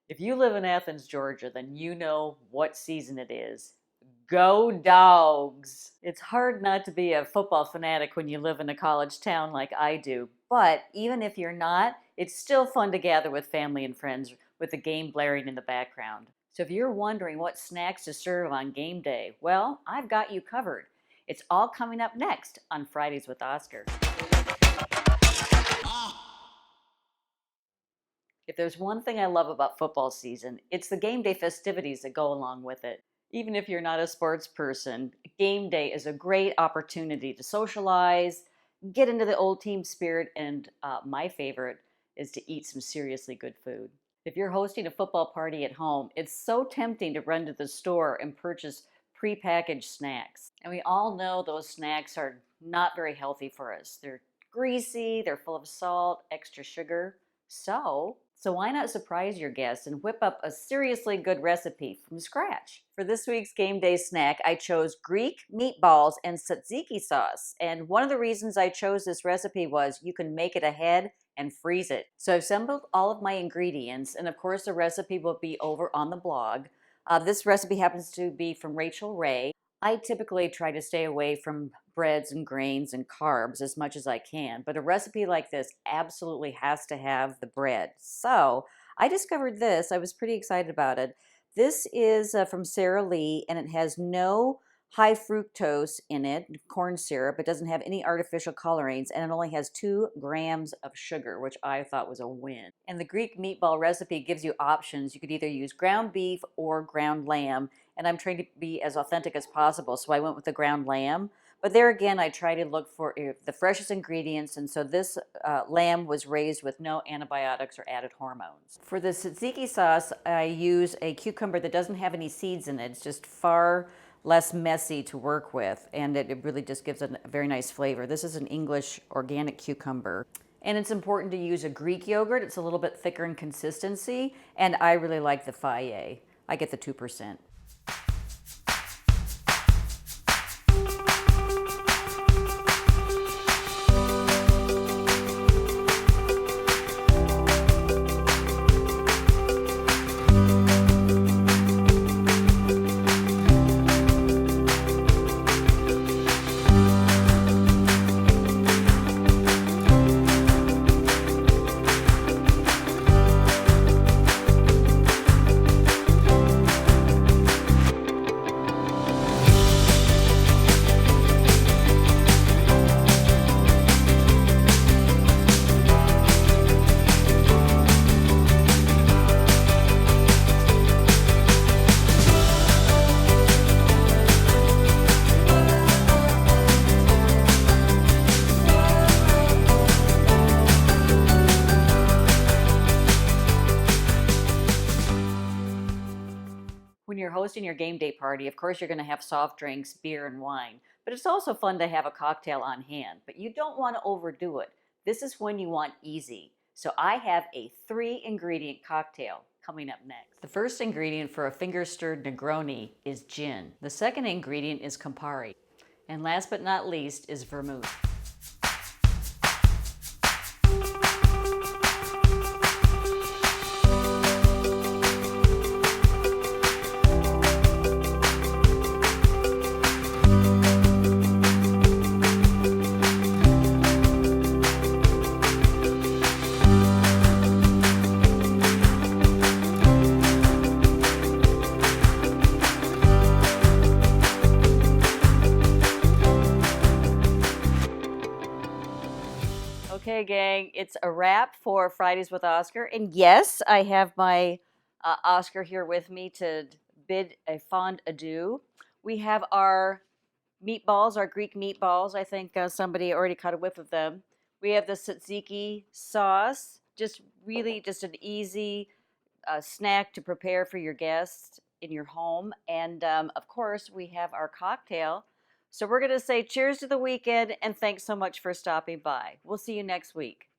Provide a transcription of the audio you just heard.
If you live in Athens, Georgia, then you know what season it is. Go Dogs! It's hard not to be a football fanatic when you live in a college town like I do, but even if you're not, it's still fun to gather with family and friends with the game blaring in the background. So if you're wondering what snacks to serve on game day, well, I've got you covered. It's all coming up next on Fridays with Oscar. If there's one thing I love about football season, it's the game day festivities that go along with it. Even if you're not a sports person, game day is a great opportunity to socialize, get into the old team spirit, and my favorite is to eat some seriously good food. If you're hosting a football party at home, it's so tempting to run to the store and purchase prepackaged snacks. And we all know those snacks are not very healthy for us. They're greasy, they're full of salt, extra sugar. So why not surprise your guests and whip up a seriously good recipe from scratch? For this week's game day snack, I chose Greek meatballs and tzatziki sauce. And one of the reasons I chose this recipe was you can make it ahead and freeze it. So I've assembled all of my ingredients, and of course the recipe will be over on the blog. This recipe happens to be from Rachel Ray. I typically try to stay away from breads and grains and carbs as much as I can, but a recipe like this absolutely has to have the bread. So I discovered this. I was pretty excited about it. This is from Sara Lee, and it has no high fructose in it, corn syrup. It doesn't have any artificial colorings, and it only has 2 grams of sugar, which I thought was a win. And the Greek meatball recipe gives you options. You could either use ground beef or ground lamb, and I'm trying to be as authentic as possible, so I went with the ground lamb. But there again, I try to look for the freshest ingredients, and so this lamb was raised with no antibiotics or added hormones. For the tzatziki sauce, I use a cucumber that doesn't have any seeds in it. It's just far less messy to work with, and it really just gives a very nice flavor. This is an English organic cucumber. And it's important to use a Greek yogurt. It's a little bit thicker in consistency, and I really like the Fage. I get the 2%. When you're hosting your game day party, of course, you're going to have soft drinks, beer, and wine. But it's also fun to have a cocktail on hand. But you don't want to overdo it. This is when you want easy. So I have a 3-ingredient cocktail coming up next. The first ingredient for a finger-stirred Negroni is gin. The second ingredient is Campari. And last but not least is vermouth. Okay, gang, it's a wrap for Fridays with Oscar. And yes, I have my Oscar here with me to bid a fond adieu. We have our meatballs, our Greek meatballs. I think somebody already caught a whiff of them. We have the tzatziki sauce, just really just an easy snack to prepare for your guests in your home. And of course, we have our cocktail. So we're going to say cheers to the weekend and thanks so much for stopping by. We'll see you next week.